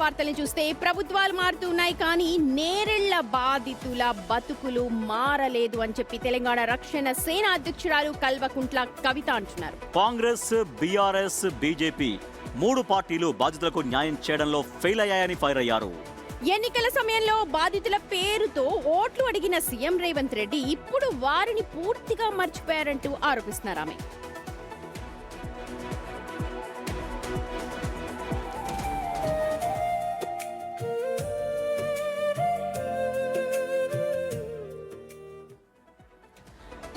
వార్తల్ని చూస్తే ప్రభుత్వాలు మారుతున్నాయి కానీ నేరెళ్ల బాధితుల బతుకులు మారలేదు అని చెప్పి తెలంగాణ రక్షణ సేన అధ్యక్షురాలు కల్వకుంట్ల కవిత అంటున్నారు. కాంగ్రెస్, బీఆర్ఎస్, బీజేపీ మూడు పార్టీలు బాధితులకు న్యాయం చేయడంలో ఫెయిల్ అయ్యాయని ఫైర్ అయ్యారు. ఎన్నికల సమయంలో బాధితుల పేరుతో ఓట్లు అడిగిన సీఎం రేవంత్ రెడ్డి ఇప్పుడు వారిని పూర్తిగా మర్చిపోయారంటూ ఆరోపిస్తున్నారు ఆమె.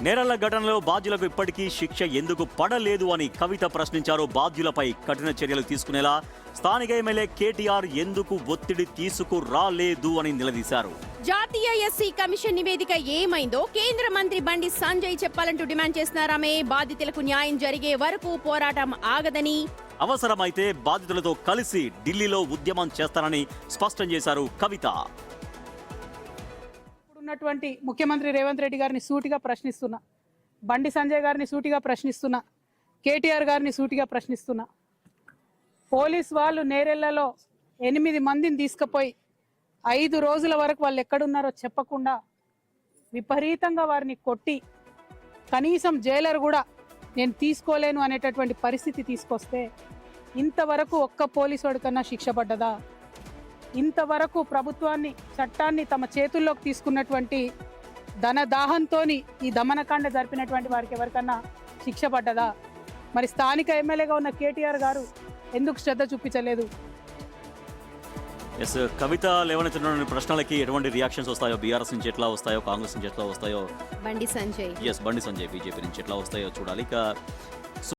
నేరాల ఘటనలో బాధ్యులకు ఇప్పటికీ శిక్ష ఎందుకు పడలేదు అని కవిత ప్రశ్నించారు. బాధ్యులపై కఠిన చర్యలు తీసుకునేలా స్థానిక ఎమ్మెల్యే కేటీఆర్ ఎందుకు ఒత్తిడి తీసుకురాలేదు అని నిలదీశారు. జాతీయ ఎస్సీ కమిషన్ నివేదిక ఏమైందో కేంద్ర మంత్రి బండి సంజయ్ చెప్పాలంటూ డిమాండ్ చేస్తున్నారామె. బాధితులకు న్యాయం జరిగే వరకు పోరాటం ఆగదని, అవసరమైతే బాధితులతో కలిసి ఢిల్లీలో ఉద్యమం చేస్తానని స్పష్టం చేశారు కవిత. ఉన్నటువంటి ముఖ్యమంత్రి రేవంత్ రెడ్డి గారిని సూటిగా ప్రశ్నిస్తున్నా, బండి సంజయ్ గారిని సూటిగా ప్రశ్నిస్తున్నా, కేటీఆర్ గారిని సూటిగా ప్రశ్నిస్తున్నా. పోలీస్ వాళ్ళు నేరెళ్లలో 8 మందిని తీసుకుపోయి 5 రోజుల వరకు వాళ్ళు ఎక్కడున్నారో చెప్పకుండా విపరీతంగా వారిని కొట్టి కనీసం జైలర్ కూడా నేను తీసుకోలేను అనేటటువంటి పరిస్థితి తీసుకొస్తే ఇంతవరకు ఒక్క పోలీసు వాడి కన్నా శిక్ష పడ్డదా? ఇంతవరకు ప్రభుత్వాన్ని, చట్టాన్ని తమ చేతుల్లోకి తీసుకున్నటువంటి ధనదాహంతో ఈ దమనకాండ జరిపినటువంటి వారికి ఎవరికన్నా శిక్ష పడ్డదా? మరి స్థానిక ఎమ్మెల్యేగా ఉన్న కేటీఆర్ గారు ఎందుకు శ్రద్ధ చూపించలేదు? కవిత లేవనెత్తిన ప్రశ్నలకి ఎటువంటి రియాక్షన్స్ వస్తాయో, బీఆర్ఎస్ నుంచి ఎట్లా వస్తాయో, కాంగ్రెస్ నుంచి ఎట్లా వస్తాయో, బండి సంజయ్ బీజేపీ నుంచి ఎట్లా వస్తాయో చూడాలి. ఇక